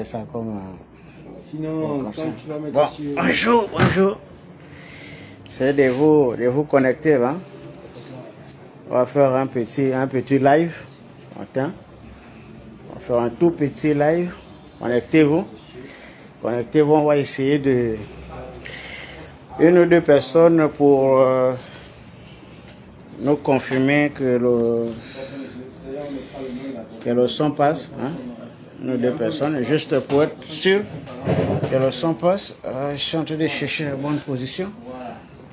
Ça comme Sinon, comme ça. quand tu vas mettre Bon, sur... bonjour. C'est de vous connecter là. On va faire un petit live. Attends. On va faire un tout petit live. Connectez-vous. Connectez-vous. On va essayer de une ou deux personnes pour nous confirmer que le son passe. Hein? Une ou deux personnes, juste pour être sûr que le son passe. Je suis en train de chercher la bonne position.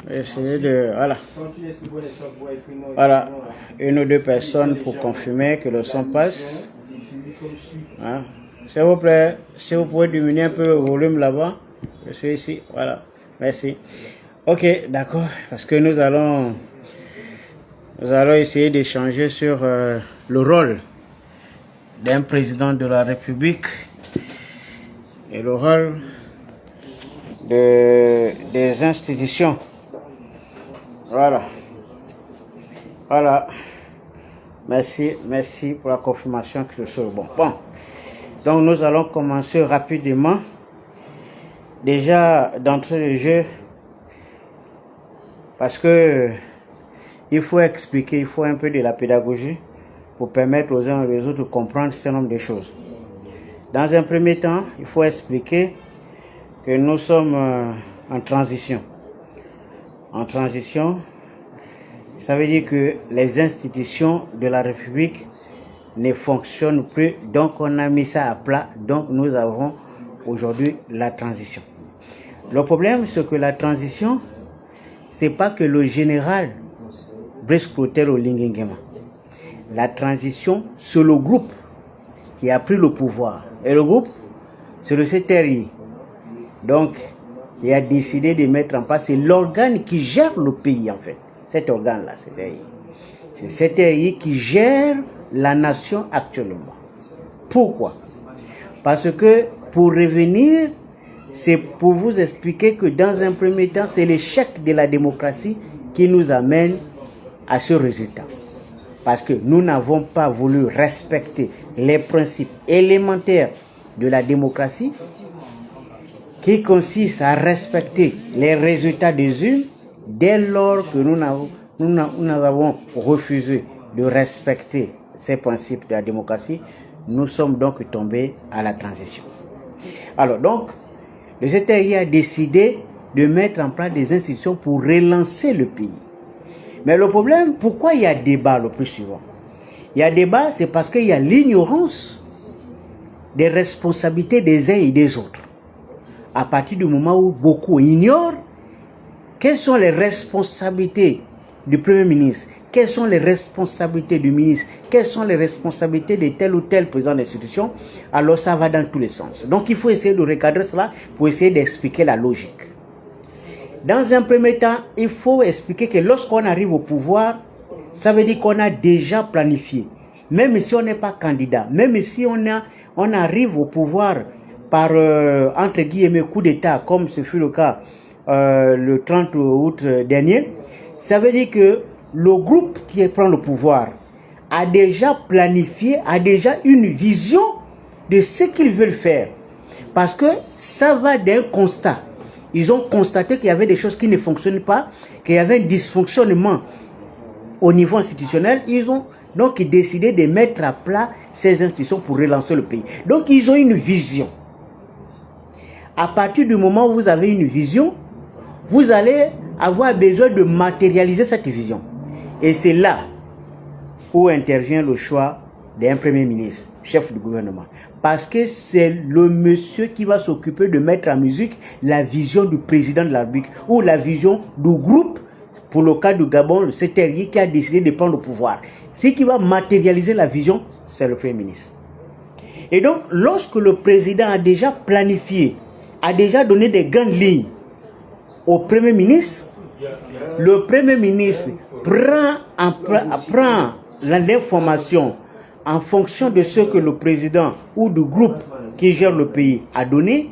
Essayer de... Voilà. Voilà. Une ou deux personnes pour confirmer que le son passe. Hein? S'il vous plaît, si vous pouvez diminuer un peu le volume là-bas. Je suis ici. Voilà. Merci. Ok, d'accord. Parce que nous allons essayer d'échanger sur le rôle d'un président de la République et le rôle des institutions. Voilà. Voilà. Merci pour la confirmation que je suis bon. Bon. Donc nous allons commencer rapidement. Déjà d'entrée de jeu, parce que il faut expliquer, il faut un peu de la pédagogie pour permettre aux uns et aux autres de comprendre un certain nombre de choses. Dans un premier temps, il faut expliquer que nous sommes en transition. En transition, ça veut dire que les institutions de la République ne fonctionnent plus, donc on a mis ça à plat, donc nous avons aujourd'hui la transition. Le problème, c'est que la transition, c'est pas que le général Blaise Clotaire Oligui Nguema. La transition, c'est le groupe qui a pris le pouvoir. Et le groupe, c'est le CTRI. Donc, il a décidé de mettre en place, c'est l'organe qui gère le pays en fait. Cet organe-là, c'est le CTRI qui gère la nation actuellement. Pourquoi? Parce que, pour revenir, c'est pour vous expliquer que dans un premier temps, c'est l'échec de la démocratie qui nous amène à ce résultat. Parce que nous n'avons pas voulu respecter les principes élémentaires de la démocratie qui consiste à respecter les résultats des urnes dès lors que nous avons refusé de respecter ces principes de la démocratie, nous sommes donc tombés à la transition. Alors donc, le CTRI a décidé de mettre en place des institutions pour relancer le pays. Mais le problème, pourquoi il y a débat le plus souvent? Il y a débat, c'est parce qu'il y a l'ignorance des responsabilités des uns et des autres. À partir du moment où beaucoup ignorent quelles sont les responsabilités du Premier ministre, quelles sont les responsabilités du ministre, quelles sont les responsabilités de tel ou tel président d'institution, alors ça va dans tous les sens. Donc il faut essayer de recadrer cela pour essayer d'expliquer la logique. Dans un premier temps, il faut expliquer que lorsqu'on arrive au pouvoir, ça veut dire qu'on a déjà planifié. Même si on n'est pas candidat, même si on arrive au pouvoir par, entre guillemets, coup d'État, comme ce fut le cas le 30 août dernier, ça veut dire que le groupe qui prend le pouvoir a déjà planifié, a déjà une vision de ce qu'ils veulent faire. Parce que ça va d'un constat. Ils ont constaté qu'il y avait des choses qui ne fonctionnaient pas, qu'il y avait un dysfonctionnement au niveau institutionnel. Ils ont donc décidé de mettre à plat ces institutions pour relancer le pays. Donc ils ont une vision. À partir du moment où vous avez une vision, vous allez avoir besoin de matérialiser cette vision. Et c'est là où intervient le choix d'un premier ministre, chef du gouvernement. Parce que c'est le monsieur qui va s'occuper de mettre en musique la vision du président de la République ou la vision du groupe, pour le cas du Gabon, le CTRI qui a décidé de prendre le pouvoir. Ce qui va matérialiser la vision, c'est le premier ministre. Et donc, lorsque le président a déjà planifié, a déjà donné des grandes lignes au premier ministre, le premier ministre prend l'information en fonction de ce que le président ou du groupe qui gère le pays a donné.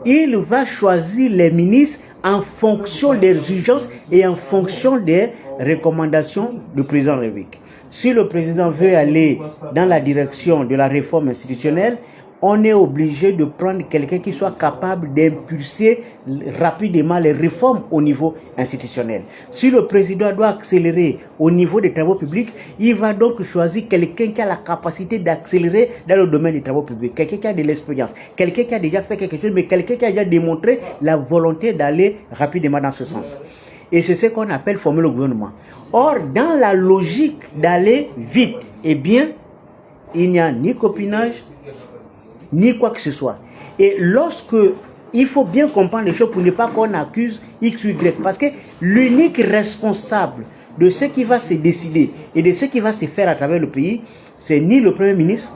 Il va choisir les ministres en fonction des urgences et en fonction des recommandations du président de la République. Si le président veut aller dans la direction de la réforme institutionnelle, on est obligé de prendre quelqu'un qui soit capable d'impulser rapidement les réformes au niveau institutionnel. Si le président doit accélérer au niveau des travaux publics, il va donc choisir quelqu'un qui a la capacité d'accélérer dans le domaine des travaux publics, quelqu'un qui a de l'expérience, quelqu'un qui a déjà fait quelque chose, mais quelqu'un qui a déjà démontré la volonté d'aller rapidement dans ce sens. Et c'est ce qu'on appelle former le gouvernement. Or, dans la logique d'aller vite, eh bien, il n'y a ni copinage, ni quoi que ce soit. Et lorsque, il faut bien comprendre les choses pour ne pas qu'on accuse X ou Y, parce que l'unique responsable de ce qui va se décider et de ce qui va se faire à travers le pays, c'est ni le Premier ministre,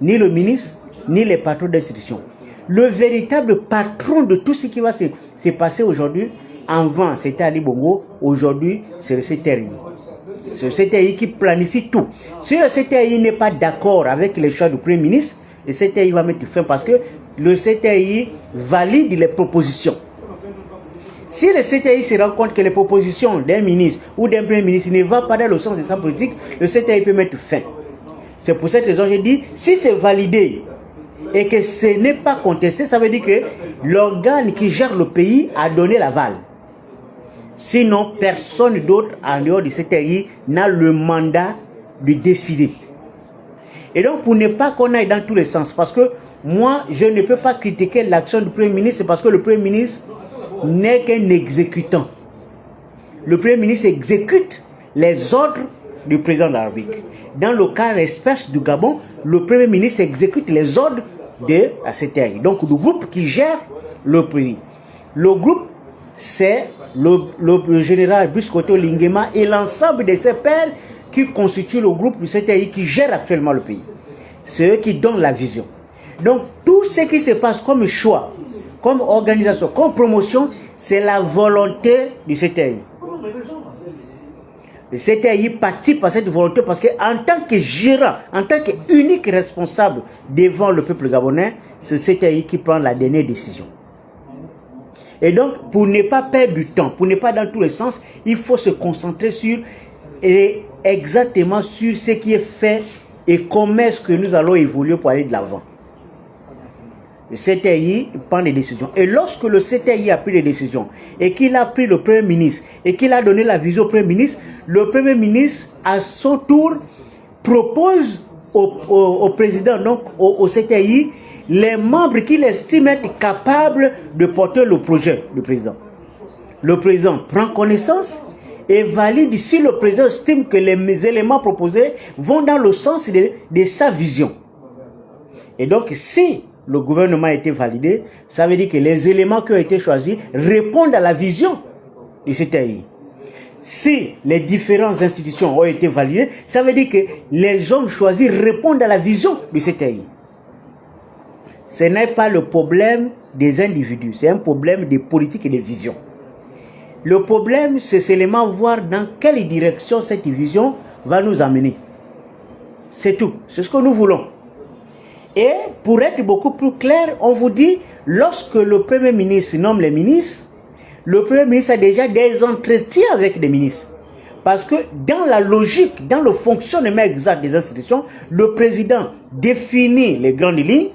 ni le ministre, ni les patrons d'institutions. Le véritable patron de tout ce qui va se passer aujourd'hui, avant c'était Ali Bongo, aujourd'hui c'est le CTRI. C'est le CTRI qui planifie tout. Si le CTRI n'est pas d'accord avec les choix du Premier ministre, le CTRI va mettre fin parce que le CTRI valide les propositions. Si le CTRI se rend compte que les propositions d'un ministre ou d'un Premier ministre ne vont pas dans le sens de sa politique, le CTRI peut mettre fin. C'est pour cette raison que je dis, si c'est validé et que ce n'est pas contesté, ça veut dire que l'organe qui gère le pays a donné l'aval. Sinon, personne d'autre en dehors du CTRI n'a le mandat de décider. Et donc, pour ne pas qu'on aille dans tous les sens, parce que moi, je ne peux pas critiquer l'action du Premier ministre parce que le Premier ministre n'est qu'un exécutant. Le Premier ministre exécute les ordres du président de la République. Dans le cas espèce du Gabon, le Premier ministre exécute les ordres de la CTRI, donc du groupe qui gère le pays. Le groupe, c'est le général Buscoto Lingema et l'ensemble de ses pairs qui constituent le groupe du CTRI qui gère actuellement le pays. C'est eux qui donnent la vision. Donc, tout ce qui se passe comme choix, comme organisation, comme promotion, c'est la volonté du CTRI. Le CTRI participe à cette volonté parce qu'en tant que gérant, en tant qu'unique responsable devant le peuple gabonais, c'est le CTRI qui prend la dernière décision. Et donc, pour ne pas perdre du temps, pour ne pas dans tous les sens, il faut se concentrer sur exactement sur ce qui est fait et comment est-ce que nous allons évoluer pour aller de l'avant. Le CTRI prend des décisions. Et lorsque le CTRI a pris des décisions et qu'il a pris le Premier ministre et qu'il a donné la vision au Premier ministre, le Premier ministre, à son tour, propose au président, donc au CTRI, les membres qu'il estime être capables de porter le projet du président. Le président prend connaissance et valide si le président estime que les éléments proposés vont dans le sens de sa vision. Et donc, si le gouvernement a été validé, ça veut dire que les éléments qui ont été choisis répondent à la vision du CTRI. Si les différentes institutions ont été validées, ça veut dire que les hommes choisis répondent à la vision du CTRI. Ce n'est pas le problème des individus, c'est un problème de politique et de vision. Le problème, c'est seulement voir dans quelle direction cette vision va nous amener. C'est tout, c'est ce que nous voulons. Et pour être beaucoup plus clair, on vous dit, lorsque le Premier ministre nomme les ministres, le Premier ministre a déjà des entretiens avec des ministres. Parce que dans la logique, dans le fonctionnement exact des institutions, le président définit les grandes lignes,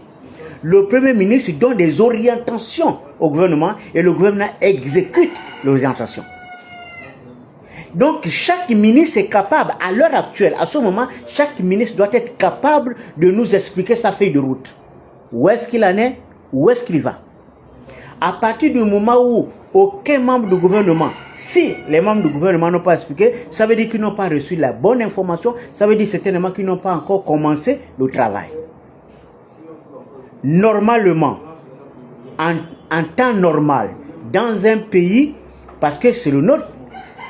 le Premier ministre donne des orientations au gouvernement et le gouvernement exécute les orientations. Donc chaque ministre est capable, à l'heure actuelle, à ce moment, chaque ministre doit être capable de nous expliquer sa feuille de route. Où est-ce qu'il en est? Où est-ce qu'il va? À partir du moment où aucun membre du gouvernement, si les membres du gouvernement n'ont pas expliqué, ça veut dire qu'ils n'ont pas reçu la bonne information, ça veut dire certainement qu'ils n'ont pas encore commencé le travail. Normalement, en temps normal, dans un pays, parce que c'est le nôtre,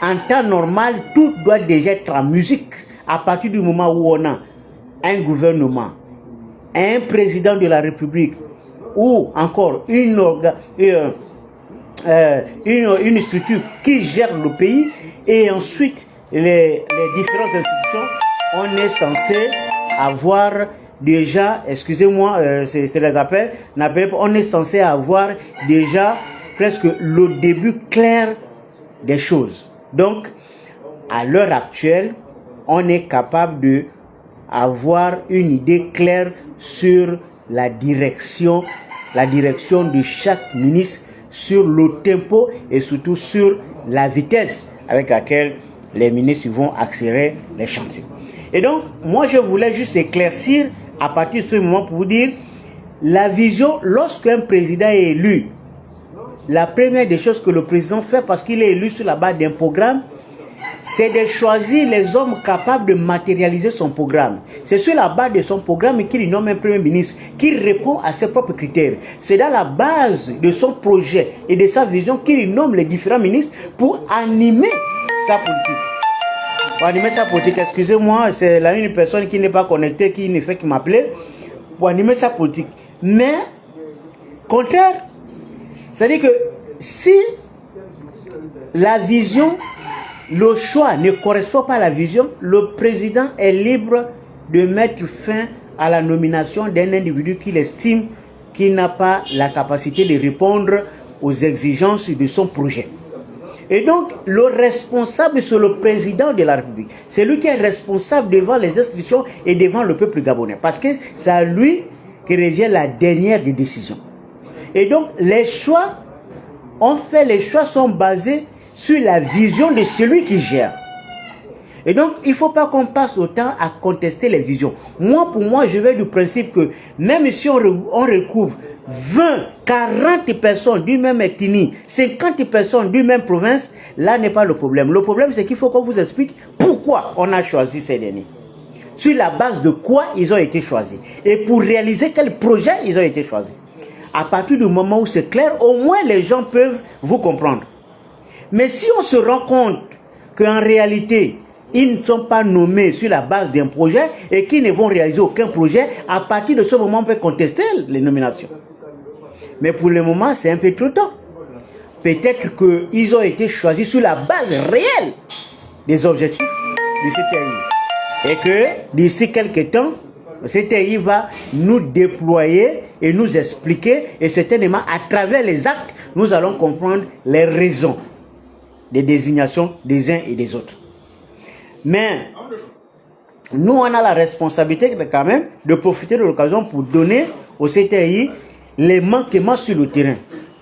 en temps normal, tout doit déjà être en musique. À partir du moment où on a un gouvernement, un président de la République, ou encore une structure qui gère le pays, et ensuite les différentes institutions, on est censé avoir déjà, excusez-moi, c'est les appels, on est censé avoir déjà presque le début clair des choses. Donc, à l'heure actuelle, on est capable d'avoir une idée claire sur la direction de chaque ministre sur le tempo et surtout sur la vitesse avec laquelle les ministres vont accélérer les chantiers. Et donc, moi, je voulais juste éclaircir à partir de ce moment pour vous dire, la vision, lorsqu'un président est élu, la première des choses que le président fait, parce qu'il est élu sur la base d'un programme, c'est de choisir les hommes capables de matérialiser son programme. C'est sur la base de son programme qu'il nomme un premier ministre qui répond à ses propres critères. C'est dans la base de son projet et de sa vision qu'il nomme les différents ministres pour animer sa politique. Pour animer sa politique, excusez-moi, c'est là une personne qui n'est pas connectée, qui ne fait que m'appeler, pour animer sa politique. Mais, contraire, c'est-à-dire que si la vision, le choix ne correspond pas à la vision, le président est libre de mettre fin à la nomination d'un individu qu'il estime qu'il n'a pas la capacité de répondre aux exigences de son projet. Et donc, le responsable, c'est le président de la République. C'est lui qui est responsable devant les institutions et devant le peuple gabonais. Parce que c'est à lui que revient la dernière des décisions. Et donc, les choix, les choix sont basés sur la vision de celui qui gère. Et donc, il ne faut pas qu'on passe autant à contester les visions. Moi, pour moi, je vais du principe que même si on recouvre 20, 40 personnes d'une même ethnie, 50 personnes d'une même province, là n'est pas le problème. Le problème, c'est qu'il faut qu'on vous explique pourquoi on a choisi ces derniers. Sur la base de quoi ils ont été choisis. Et pour réaliser quel projet ils ont été choisis. À partir du moment où c'est clair, au moins les gens peuvent vous comprendre. Mais si on se rend compte qu'en réalité, ils ne sont pas nommés sur la base d'un projet et qu'ils ne vont réaliser aucun projet, à partir de ce moment, on peut contester les nominations. Mais pour le moment, c'est un peu trop tôt. Peut-être qu'ils ont été choisis sur la base réelle des objectifs du CTI. Et que d'ici quelques temps, le CTI va nous déployer et nous expliquer, et certainement à travers les actes, nous allons comprendre les raisons des désignations des uns et des autres. Mais nous, on a la responsabilité quand même de profiter de l'occasion pour donner au CTI les manquements sur le terrain.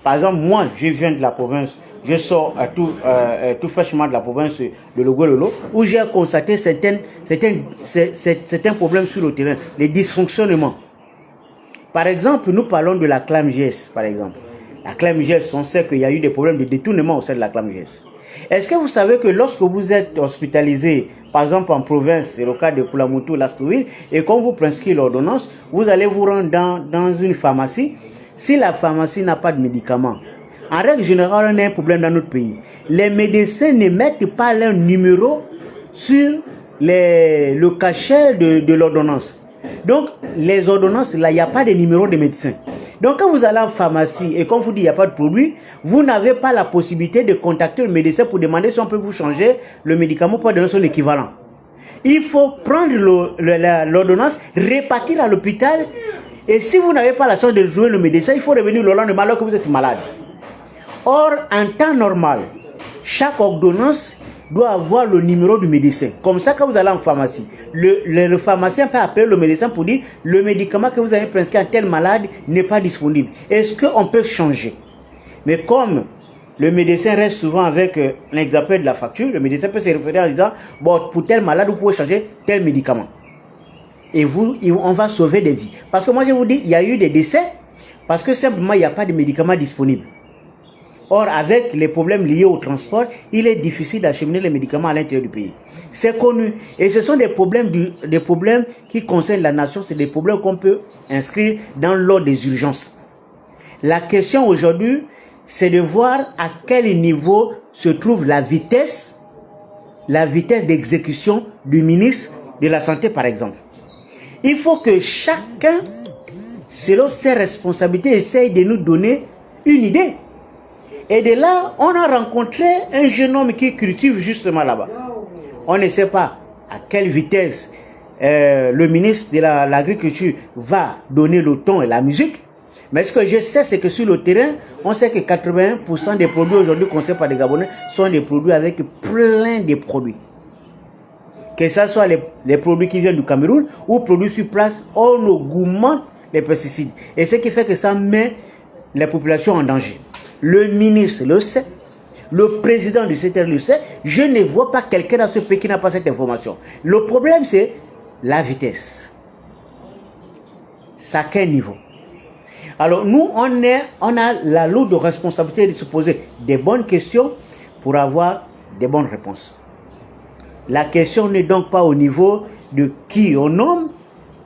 Par exemple, moi, je viens de la province, je sors tout fraîchement de la province de Logololo, où j'ai constaté certains problèmes sur le terrain, les dysfonctionnements. Par exemple, nous parlons de la CLAMGS, par exemple. La CLAMGS, on sait qu'il y a eu des problèmes de détournement au sein de la CLAMGS. Est-ce que vous savez que lorsque vous êtes hospitalisé, par exemple en province, c'est le cas de Koulamoutou, Lastouville, et qu'on vous prescrit l'ordonnance, vous allez vous rendre dans une pharmacie. Si la pharmacie n'a pas de médicaments, en règle générale, on a un problème dans notre pays. Les médecins ne mettent pas leur numéro sur le cachet de l'ordonnance. Donc, les ordonnances, là, il n'y a pas de numéro de médecin. Donc, quand vous allez en pharmacie et qu'on vous dit qu'il n'y a pas de produit, vous n'avez pas la possibilité de contacter le médecin pour demander si on peut vous changer le médicament pour donner son équivalent. Il faut prendre l'ordonnance, répartir à l'hôpital, et si vous n'avez pas la chance de jouer le médecin, il faut revenir le lendemain alors que vous êtes malade. Or, en temps normal, chaque ordonnance doit avoir le numéro du médecin. Comme ça, quand vous allez en pharmacie, le pharmacien peut appeler le médecin pour dire le médicament que vous avez prescrit à tel malade n'est pas disponible. Est-ce qu'on peut changer? Mais comme le médecin reste souvent avec l'exemple de la facture, le médecin peut se référer en disant bon, pour tel malade, vous pouvez changer tel médicament. Et on va sauver des vies. Parce que moi, je vous dis, il y a eu des décès parce que simplement, il n'y a pas de médicaments disponibles. Or, avec les problèmes liés au transport, il est difficile d'acheminer les médicaments à l'intérieur du pays. C'est connu. Et ce sont des problèmes qui concernent la nation. C'est des problèmes qu'on peut inscrire dans l'ordre des urgences. La question aujourd'hui, c'est de voir à quel niveau se trouve la vitesse d'exécution du ministre de la Santé, par exemple. Il faut que chacun, selon ses responsabilités, essaye de nous donner une idée. Et de là, on a rencontré un jeune homme qui cultive justement là-bas. On ne sait pas à quelle vitesse le ministre de l'Agriculture va donner le ton et la musique. Mais ce que je sais, c'est que sur le terrain, on sait que 81% des produits aujourd'hui consommés par les Gabonais sont des produits avec plein de produits. Que ce soit les produits qui viennent du Cameroun ou produits sur place, on augmente les pesticides. Et ce qui fait que ça met les populations en danger. Le ministre le sait, le président du secteur le sait. Je ne vois pas quelqu'un dans ce pays qui n'a pas cette information. Le problème, c'est la vitesse. À quel niveau? Alors nous, on a la lourde responsabilité de se poser des bonnes questions pour avoir des bonnes réponses. La question n'est donc pas au niveau de qui on nomme,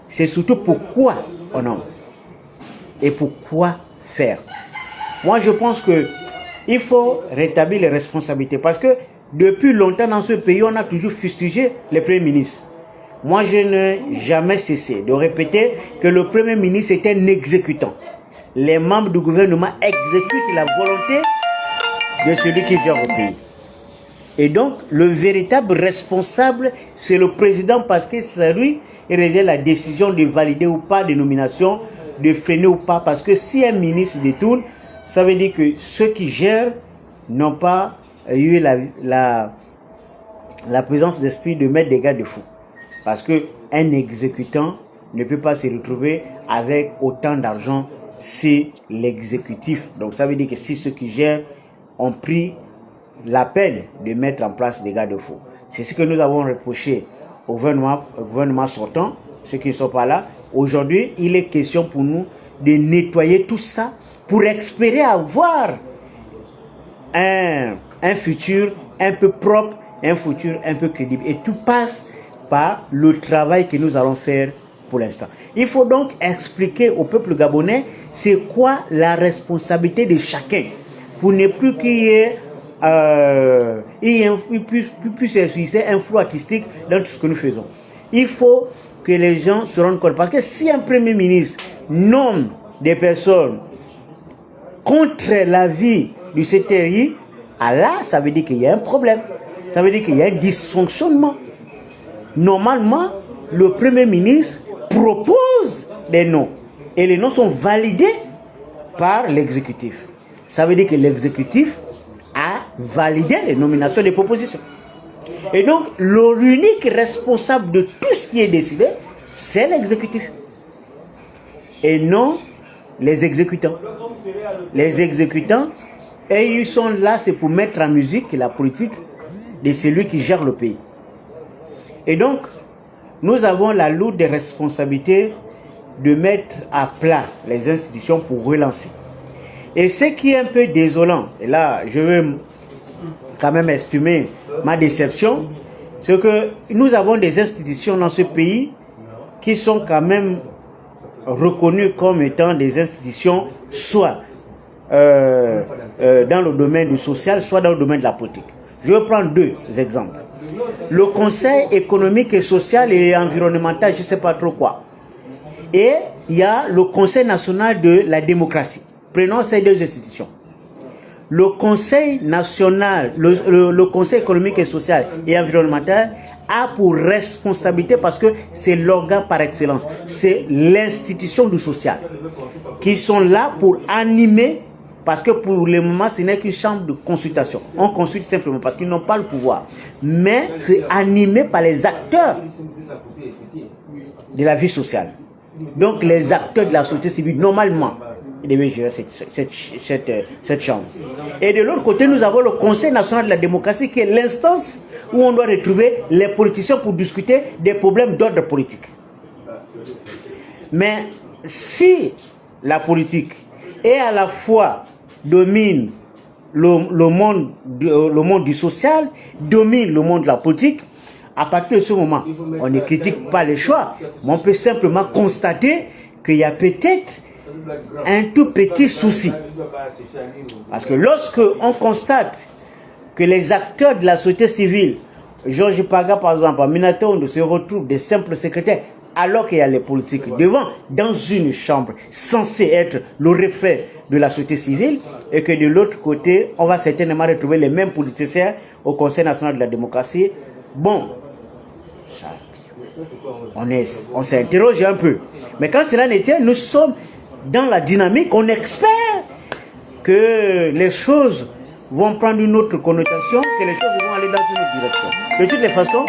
c'est surtout pourquoi on nomme et pourquoi faire. Moi, je pense qu'il faut rétablir les responsabilités parce que depuis longtemps dans ce pays, on a toujours fustigé les premiers ministres. Moi, je n'ai jamais cessé de répéter que le premier ministre est un exécutant. Les membres du gouvernement exécutent la volonté de celui qui gère le pays. Et donc, le véritable responsable, c'est le président parce que c'est lui qui réserve la décision de valider ou pas des nominations, de freiner ou pas. Parce que si un ministre détourne, ça veut dire que ceux qui gèrent n'ont pas eu la présence d'esprit de mettre des garde-fous. Parce qu'un exécutant ne peut pas se retrouver avec autant d'argent si l'exécutif. Donc ça veut dire que si ceux qui gèrent ont pris la peine de mettre en place des garde-fous. C'est ce que nous avons reproché au gouvernement sortant, ceux qui ne sont pas là. Aujourd'hui, il est question pour nous de nettoyer tout ça pour espérer avoir un futur un peu propre, un futur un peu crédible. Et tout passe par le travail que nous allons faire pour l'instant. Il faut donc expliquer au peuple gabonais c'est quoi la responsabilité de chacun pour ne plus qu'il y ait il puisse exister un flou artistique dans tout ce que nous faisons. Il faut que les gens se rendent compte. Parce que si un premier ministre nomme des personnes contre l'avis du CTRI, là, ça veut dire qu'il y a un problème. Ça veut dire qu'il y a un dysfonctionnement. Normalement, le premier ministre propose des noms. Et les noms sont validés par l'exécutif. Ça veut dire que l'exécutif a validé les nominations des propositions. Et donc, l'unique responsable de tout ce qui est décidé, c'est l'exécutif. Et non les exécutants. Les exécutants, et ils sont là, c'est pour mettre en musique la politique de celui qui gère le pays. Et donc, nous avons la lourde responsabilité de mettre à plat les institutions pour relancer. Et ce qui est un peu désolant, et là, je veux quand même exprimer ma déception, c'est que nous avons des institutions dans ce pays qui sont quand même reconnues comme étant des institutions soit dans le domaine du social, soit dans le domaine de la politique. Je vais prendre deux exemples. Le Conseil économique et social et environnemental, je ne sais pas trop quoi. Et il y a le Conseil national de la démocratie. Prenons ces deux institutions. Le Conseil national, le Conseil économique et social et environnemental a pour responsabilité, parce que c'est l'organe par excellence, c'est l'institution du social, qui sont là pour animer, parce que pour le moment, ce n'est qu'une chambre de consultation. On consulte simplement parce qu'ils n'ont pas le pouvoir. Mais c'est animé par les acteurs de la vie sociale. Donc les acteurs de la société civile, normalement, ils devaient gérer cette chambre. Et de l'autre côté, nous avons le Conseil national de la démocratie, qui est l'instance où on doit retrouver les politiciens pour discuter des problèmes d'ordre politique. Mais si la politique est à la fois domine le monde du social, domine le monde de la politique, à partir de ce moment, on ne critique pas les choix, mais on peut simplement constater qu'il y a peut-être un tout petit souci. Parce que lorsque on constate que les acteurs de la société civile, Georges Paga par exemple, à Minato, se retrouvent des simples secrétaires, alors qu'il y a les politiques devant, dans une chambre censée être le reflet de la société civile, et que de l'autre côté, on va certainement retrouver les mêmes politiciens au Conseil national de la démocratie. Bon, ça, on s'interroge un peu. Mais quand cela n'était, nous sommes dans la dynamique, on espère que les choses vont prendre une autre connotation, que les choses vont aller dans une autre direction. De toutes les façons,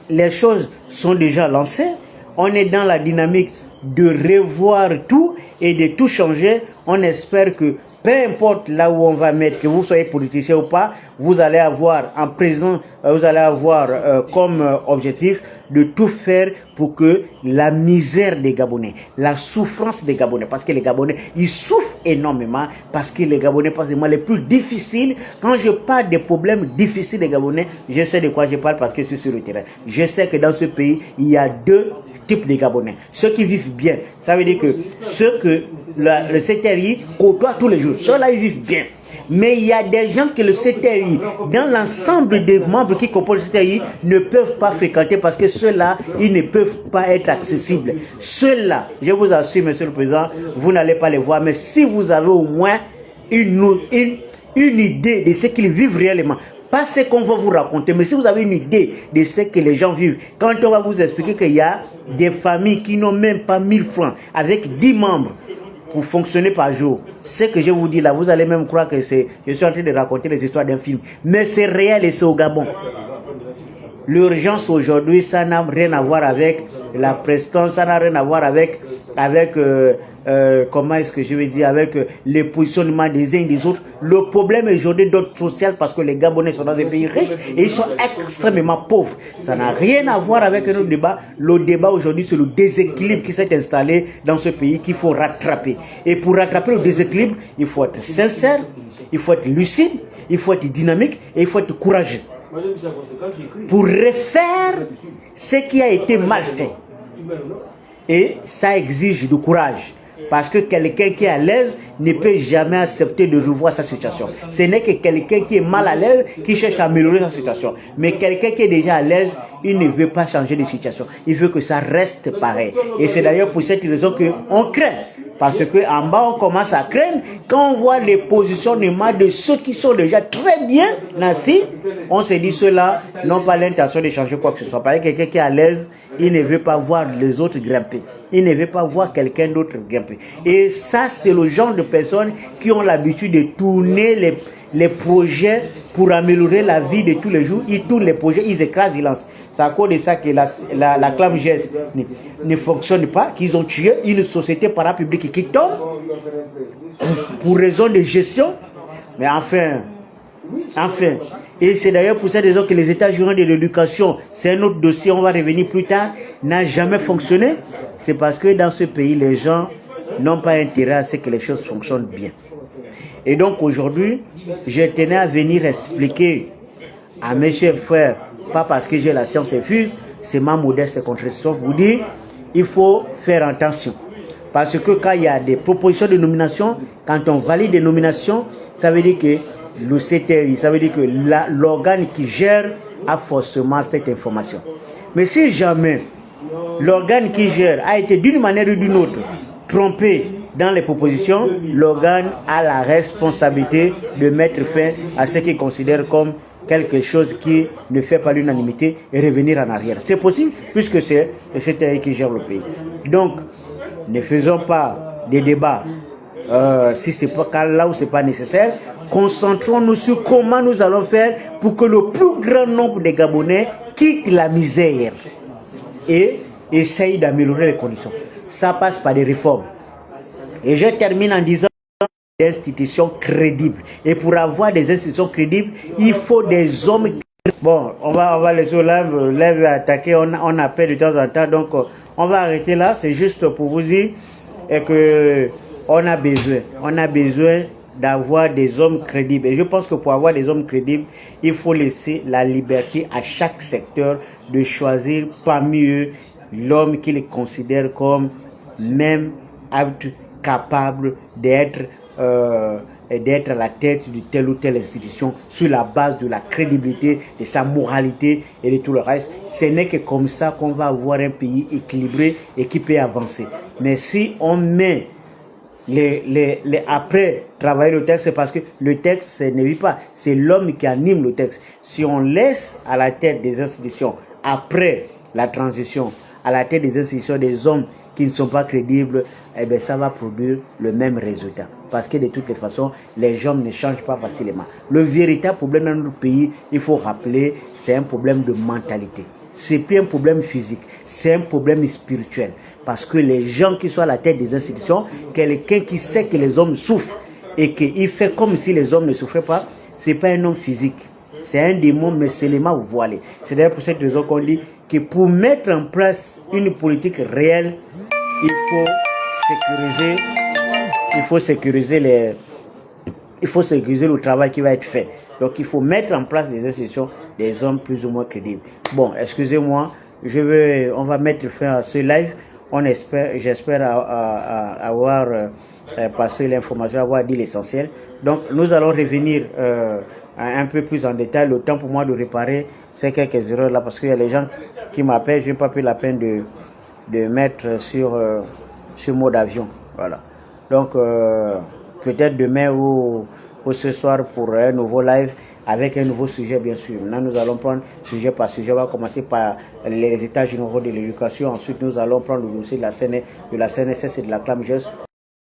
les choses sont déjà lancées. On est dans la dynamique de revoir tout et de tout changer. On espère que peu importe là où on va mettre, que vous soyez politicien ou pas, vous allez avoir en présent, vous allez avoir comme objectif de tout faire pour que la misère des Gabonais, la souffrance des Gabonais, parce que les Gabonais, ils souffrent énormément, parce que les Gabonais passent des moments les plus difficiles. Quand je parle des problèmes difficiles des Gabonais, je sais de quoi je parle parce que je suis sur le terrain. Je sais que dans ce pays, il y a deux types de Gabonais. Ceux qui vivent bien, ça veut dire que ceux que le CTRI côtoie tous les jours, ceux-là, ils vivent bien. Mais il y a des gens que le CTRI, dans l'ensemble des membres qui composent le CTRI, ne peuvent pas fréquenter parce que ceux-là, ils ne peuvent pas être accessibles. Ceux-là, je vous assure, Monsieur le Président, vous n'allez pas les voir. Mais si vous avez au moins une idée de ce qu'ils vivent réellement, pas ce qu'on va vous raconter, mais si vous avez une idée de ce que les gens vivent, quand on va vous expliquer qu'il y a des familles qui n'ont même pas 1000 francs, avec 10 membres, pour fonctionner par jour. Ce que je vous dis là, vous allez même croire que je suis en train de raconter les histoires d'un film. Mais c'est réel et c'est au Gabon. L'urgence aujourd'hui, ça n'a rien à voir avec la prestance, ça n'a rien à voir avec comment est-ce que je vais dire, avec les positionnements des uns et des autres. Le problème est aujourd'hui d'ordre social parce que les Gabonais sont dans des pays riches et ils sont extrêmement pauvres. Ça n'a rien à voir avec un autre débat. Le débat aujourd'hui, c'est le déséquilibre qui s'est installé dans ce pays qu'il faut rattraper. Et pour rattraper le déséquilibre, il faut être sincère, il faut être lucide, il faut être dynamique et il faut être courageux. Pour refaire ce qui a été mal fait. Et ça exige du courage. Parce que quelqu'un qui est à l'aise ne peut jamais accepter de revoir sa situation. Ce n'est que quelqu'un qui est mal à l'aise qui cherche à améliorer sa situation. Mais quelqu'un qui est déjà à l'aise, il ne veut pas changer de situation. Il veut que ça reste pareil. Et c'est d'ailleurs pour cette raison qu'on craint. Parce qu'en bas, on commence à craindre. Quand on voit les positionnements de ceux qui sont déjà très bien nassis, on se dit ceux-là n'ont pas l'intention de changer quoi que ce soit. Parce que quelqu'un qui est à l'aise, il ne veut pas voir les autres grimper. Il ne veut pas voir quelqu'un d'autre grimper. Et ça, c'est le genre de personnes qui ont l'habitude de tourner les projets pour améliorer la vie de tous les jours. Ils tournent les projets, ils écrasent, ils lancent. C'est à cause de ça que la clame GES ne fonctionne pas, qu'ils ont tué une société parapublique qui tombe pour raison de gestion. Mais enfin. Et c'est d'ailleurs pour cette raison que les états généraux de l'éducation, c'est un autre dossier, on va revenir plus tard, n'a jamais fonctionné. C'est parce que dans ce pays, les gens n'ont pas intérêt à ce que les choses fonctionnent bien. Et donc aujourd'hui, je tenais à venir expliquer à mes chers frères, pas parce que j'ai la science infuse, c'est ma modeste contribution pour vous dire, il faut faire attention. Parce que quand il y a des propositions de nomination, quand on valide des nominations, ça veut dire que le CTRI, ça veut dire que l'organe qui gère a forcément cette information. Mais si jamais l'organe qui gère a été d'une manière ou d'une autre trompé dans les propositions, l'organe a la responsabilité de mettre fin à ce qu'il considère comme quelque chose qui ne fait pas l'unanimité et revenir en arrière. C'est possible puisque c'est le CTRI qui gère le pays. Donc, ne faisons pas des débats si c'est pas là où c'est pas nécessaire. Concentrons-nous sur comment nous allons faire pour que le plus grand nombre de Gabonais quittent la misère et essayent d'améliorer les conditions. Ça passe par des réformes. Et je termine en disant des institutions crédibles. Et pour avoir des institutions crédibles, il faut des hommes. Bon, on va laisser lève attaquer, on appelle de temps en temps, donc on va arrêter là. C'est juste pour vous dire que on a besoin d'avoir des hommes crédibles. Et je pense que pour avoir des hommes crédibles, il faut laisser la liberté à chaque secteur de choisir parmi eux l'homme qu'il considère comme même apte, capable d'être à la tête de telle ou telle institution sur la base de la crédibilité, de sa moralité et de tout le reste. Ce n'est que comme ça qu'on va avoir un pays équilibré et qui peut avancer. Mais si on met après travailler le texte, c'est parce que le texte ne vit pas, c'est l'homme qui anime le texte. Si on laisse à la tête des institutions après la transition, à la tête des institutions des hommes qui ne sont pas crédibles, eh bien, ça va produire le même résultat. Parce que de toutes les façons, les gens ne changent pas facilement. Le véritable problème dans notre pays, il faut rappeler, c'est un problème de mentalité. C'est plus un problème physique, c'est un problème spirituel. Parce que les gens qui sont à la tête des institutions, quelqu'un qui sait que les hommes souffrent et qu'il fait comme si les hommes ne souffraient pas, ce n'est pas un homme physique. C'est un démon musulman voilé. C'est d'ailleurs pour cette raison qu'on dit que pour mettre en place une politique réelle, il faut sécuriser le travail qui va être fait. Donc il faut mettre en place des institutions, des hommes plus ou moins crédibles. Bon, excusez-moi, on va mettre fin à ce live. J'espère avoir passé l'information, avoir dit l'essentiel. Donc nous allons revenir un peu plus en détail. Le temps pour moi de réparer ces quelques erreurs là, parce qu'il y a les gens qui m'appellent, je n'ai pas pris la peine de mettre sur mode avion. Voilà. Donc peut-être demain ou ce soir pour un nouveau live avec un nouveau sujet, bien sûr. Maintenant, nous allons prendre sujet par sujet. On va commencer par les états généraux de l'éducation. Ensuite, nous allons prendre le dossier de la CNSS et de la CLAMGES.